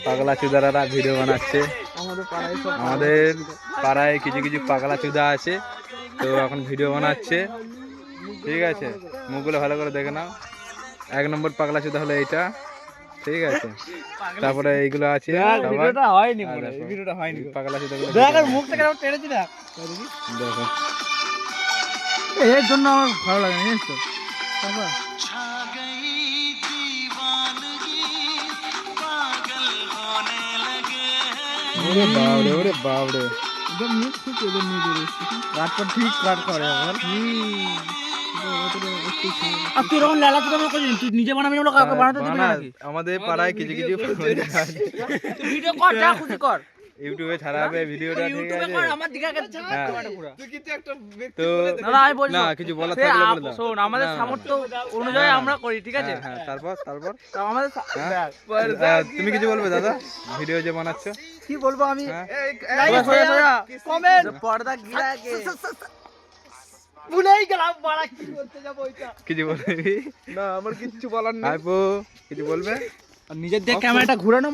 পাগলা চুদারা ভিডিও বানাচ্ছে। আমাদের পাড়ায় কিছু কিছু পাগলা চুদা আছে, তো এখন ভিডিও বানাচ্ছে। ঠিক আছে, মুখগুলো ভালো করে দেখে নাও। 1 নম্বর পাগলা চুদা হলো এইটা। ঠিক আছে, তারপরে এইগুলো আছে পাগলা চুদা গুলো। দেখো এর জন্য আমার ভালো লাগে জানিস তো। ওরে বাবরে, ওরে বাবরে, ঠিক কাট করে আবার। আর তুই এরকম লালা চুদা করছিস, তুই নিজে বানাবি না, কাউকে বানাতে দিবি না নাকি? আমাদের পাড়ায় কিছু কিছু ভিডিও কর, যা খুশি কর, ইউটিউবে ছাড়া হবে ভিডিওটা। ঠিক ইউটিউবে আছে, কর, আমার দিকে আগে তো না আমি বলছি না কিছু বলার থাকলে বলে দাও। শোন, আমাদের সামর্থ্য অনুযায়ী আমরা করি, ঠিক আছে? হ্যাঁ, তারপর তারপর আমাদের তুমি কিছু বলবে দাদা, ভিডিও যে বানাচ্ছো? কি বলবো আমি? হ্যাঁ। পর্দা গিরাকে ভুলেই গেলাম, বাড়া কি করতে যাবো ওইটা। কিছু বলবি? না আমার কিচ্ছু বলার নেই। আইপো কিছু বলবে? নিজের দিয়ে ক্যামেরাটা ঘুরানো